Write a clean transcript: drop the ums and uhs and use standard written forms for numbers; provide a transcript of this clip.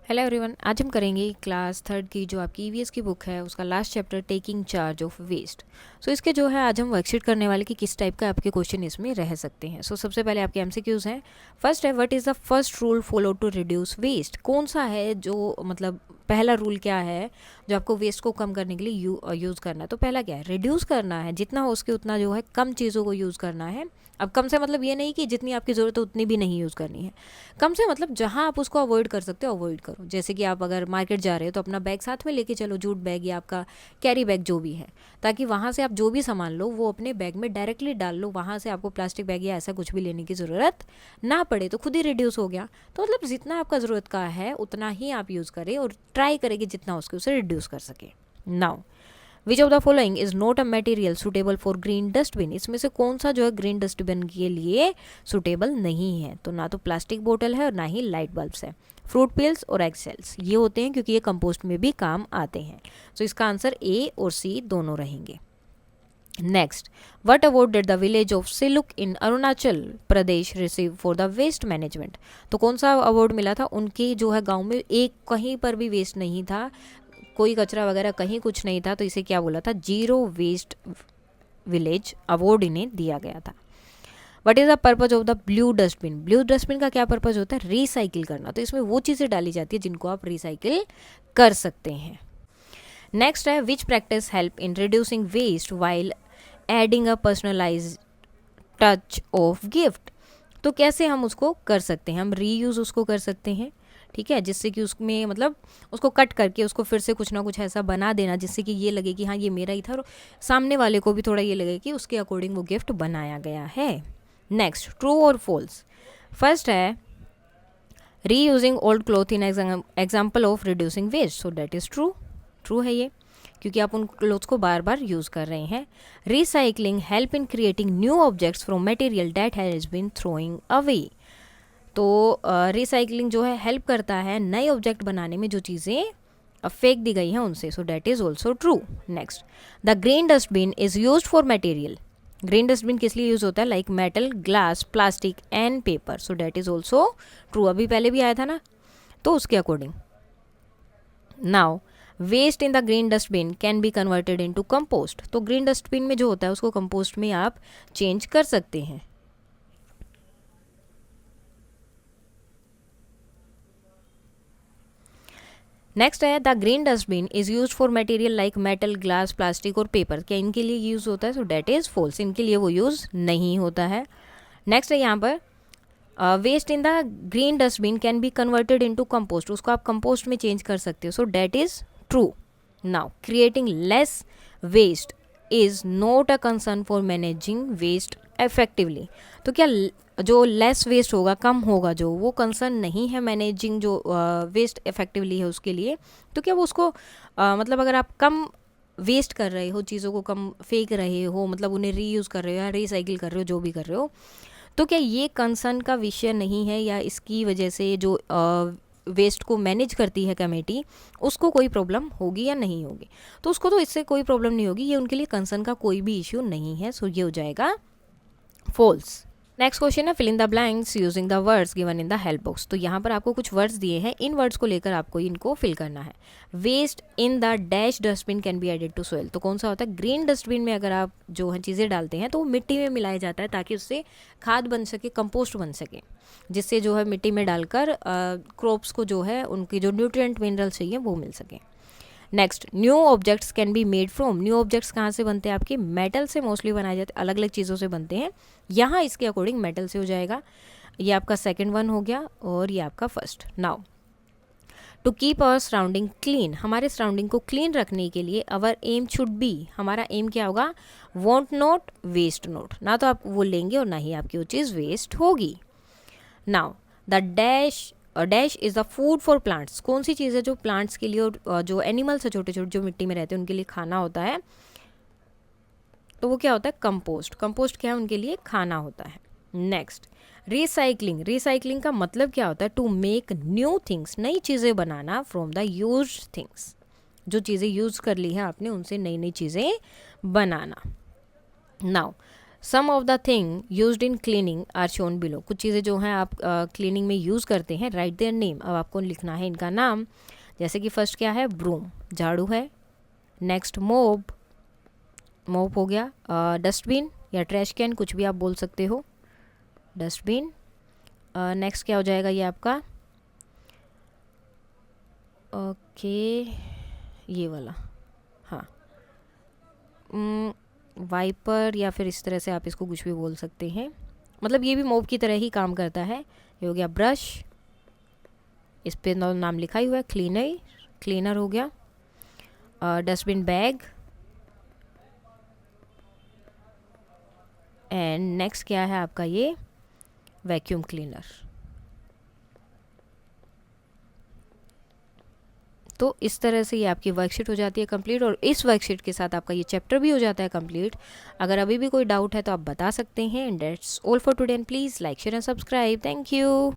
Hello everyone, आज हम करेंगे क्लास थर्ड की जो आपकी ईवीएस की बुक है उसका last chapter taking charge of waste. So इसके जो है आज हम वर्कशीट करने वाले कि किस टाइप का आपके क्वेश्चन इसमें रह सकते हैं। सो सबसे पहले आपके एमसीक्यूज हैं। फर्स्ट है, what is the first rule follow to reduce waste. कौन सा है जो मतलब पहला रूल क्या है जो आपको वेस्ट को कम करने के लिए यूज़ करना है। तो पहला क्या है, रिड्यूस करना है, जितना हो उसके उतना जो है कम चीज़ों को यूज़ करना है। अब कम से मतलब ये नहीं कि जितनी आपकी ज़रूरत है उतनी भी नहीं यूज़ करनी है। कम से मतलब जहाँ आप उसको अवॉइड कर सकते हो अवॉइड करो। जैसे कि आप अगर मार्केट जा रहे हो तो अपना बैग साथ में लेके चलो, जूट बैग या आपका कैरी बैग जो भी है, ताकि वहाँ से आप जो भी सामान लो वो अपने बैग में डायरेक्टली डाल लो, वहाँ से आपको प्लास्टिक बैग या ऐसा कुछ भी लेने की ज़रूरत ना पड़े, तो खुद ही रिड्यूस हो गया। तो मतलब जितना आपका ज़रूरत का है उतना ही आप यूज़ करें और ट्राई करें कि जितना उसके उसे रिड्यूस कर सके। Now, which of the following is not a material suitable for green dustbin. इसमें से कौन सा जो है ग्रीन डस्टबिन के लिए सुटेबल नहीं है। तो ना तो प्लास्टिक बोतल है और ना ही लाइट बल्ब्स है। फ्रूट पिल्स और एग सेल्स ये होते हैं क्योंकि ये कंपोस्ट में भी काम आते हैं। तो इसका आंसर ए और सी दोनों रहेंगे। Next, what award did the village of Siluk in Arunachal Pradesh receive for the waste management. तो कौन सा अवार्ड मिला था उनके जो है गांव में, एक कहीं पर भी वेस्ट नहीं था, कोई कचरा वगैरह कहीं कुछ नहीं था, तो इसे क्या बोला था, जीरो वेस्ट विलेज अवार्ड इन्हें दिया गया था। What is the purpose of the blue dustbin. Blue dustbin का क्या पर्पज होता है, रिसाइकिल करना। तो इसमें वो चीज़ें डाली जाती है जिनको आप रिसाइकिल कर सकते हैं। नेक्स्ट है, which practice help in reducing waste while adding a personalise touch of gift. तो कैसे हम उसको कर सकते हैं, हम रीयूज़ उसको कर सकते हैं, ठीक है, जिससे कि उसमें मतलब उसको कट करके उसको फिर से कुछ ना कुछ ऐसा बना देना जिससे कि ये लगे कि हाँ ये मेरा ही था और सामने वाले को भी थोड़ा ये लगे कि उसके अकॉर्डिंग वो गिफ्ट बनाया गया है। नेक्स्ट, ट्रू और फॉल्स। फर्स्ट है, reusing old cloth in example of reducing waste. So that is true, true है ये, क्योंकि आप उन क्लोथ्स को बार बार यूज़ कर रहे हैं। Recycling help in creating new objects from material that has been throwing away. तो रिसाइकलिंग जो है हेल्प करता है नए ऑब्जेक्ट बनाने में जो चीज़ें फेंक दी गई हैं उनसे। So that is also true. Next, the green dustbin is use for material. Green dustbin किस लिए यूज़ होता है, like metal, glass, plastic and paper. So that is also true, अभी पहले भी आया था ना, तो उसके according. Now, waste in the green dustbin can be converted into compost. तो ग्रीन डस्टबिन में जो होता है उसको कंपोस्ट में आप चेंज कर सकते हैं। नेक्स्ट है, the green dustbin is use for material like metal, glass, plastic और पेपर। क्या इनके लिए यूज होता है, सो डैट इज फॉल्स, इनके लिए वो यूज नहीं होता है। नेक्स्ट है यहाँ पर, waste in the green dustbin can be converted into compost. उसको आप कंपोस्ट में चेंज कर सकते हो। So that is true. Now, creating less waste is not a concern for managing waste effectively. तो क्या जो लेस वेस्ट होगा, कम होगा, जो वो कंसर्न नहीं है मैनेजिंग जो वेस्ट इफेक्टिवली है उसके लिए। तो क्या वो उसको मतलब अगर आप कम वेस्ट कर रहे हो, चीज़ों को कम फेंक रहे हो, मतलब उन्हें रीयूज़ कर रहे हो या रिसाइकिल कर रहे हो, जो भी कर रहे हो, तो क्या ये कंसर्न का विषय नहीं है, या इसकी वजह से जो वेस्ट को मैनेज करती है कमेटी उसको कोई प्रॉब्लम होगी या नहीं होगी। तो उसको तो इससे कोई प्रॉब्लम नहीं होगी, ये उनके लिए कंसर्न का कोई भी इश्यू नहीं है। सो ये हो जाएगा फॉल्स। नेक्स्ट क्वेश्चन है, fill in the blanks using the words given in the help box. तो यहाँ पर आपको कुछ वर्ड्स दिए हैं, इन वर्ड्स को लेकर आपको इनको फिल करना है। Waste in the dash dustbin can be added to soil. तो कौन सा होता है, ग्रीन डस्टबिन में अगर आप जो है चीज़ें डालते हैं तो वो मिट्टी में मिलाया जाता है ताकि उससे खाद बन सके, कंपोस्ट बन सके, जिससे जो है मिट्टी में डालकर क्रॉप्स को जो है उनकी जो न्यूट्रिएंट मिनरल्स चाहिए वो मिल सके। Next, new objects can be made from. New objects कहाँ से बनते हैं, आपके मेटल से मोस्टली बनाए जाते हैं, अलग अलग चीज़ों से बनते हैं। यहाँ इसके अकॉर्डिंग मेटल से हो जाएगा। ये आपका सेकंड वन हो गया और ये आपका first. Now, to keep our surrounding clean, हमारे सराउंडिंग को क्लीन रखने के लिए अवर एम शुड बी, हमारा एम क्या होगा, वॉन्ट नॉट वेस्ट नॉट। ना तो आप वो लेंगे और ना ही आपकी वो चीज़ वेस्ट होगी। Now, the dash dash is the food for plants. कौन सी चीज़ है जो प्लांट्स के लिए और जो एनिमल्स है छोटे छोटे जो मिट्टी में रहते हैं उनके लिए खाना होता है, तो वो क्या होता है, कंपोस्ट। कंपोस्ट क्या है, उनके लिए खाना होता है। Next, recycling. रिसाइकलिंग का मतलब क्या होता है, टू मेक न्यू थिंग्स, नई चीज़ें बनाना फ्रॉम द यूज थिंग्स। जो चीज़ें यूज़ कर ली है आपने उनसे नई नई चीज़ें बनाना। Now, some of the thing used in cleaning are shown below. कुछ चीज़ें जो हैं आप क्लीनिंग में यूज़ करते हैं, राइट देयर नेम। अब आपको लिखना है इनका नाम। जैसे कि फर्स्ट क्या है, ब्रूम, झाड़ू है। नेक्स्ट मोब, मोप हो गया। डस्टबिन या ट्रैश कैन, कुछ भी आप बोल सकते हो, डस्टबिन। नेक्स्ट क्या हो जाएगा ये आपका, ओके ये वाला, हाँ, वाइपर या फिर इस तरह से आप इसको कुछ भी बोल सकते हैं, मतलब ये भी मोप की तरह ही काम करता है। ये हो गया ब्रश, इस पे नाम लिखा ही हुआ है, क्लीनर, क्लीनर हो गया। Dustbin bag. एंड नेक्स्ट क्या है आपका ये, वैक्यूम क्लीनर। तो इस तरह से ये आपकी वर्कशीट हो जाती है कंप्लीट, और इस वर्कशीट के साथ आपका ये चैप्टर भी हो जाता है कंप्लीट। अगर अभी भी कोई डाउट है तो आप बता सकते हैं। And that's all for today, and please like share and subscribe. Thank you.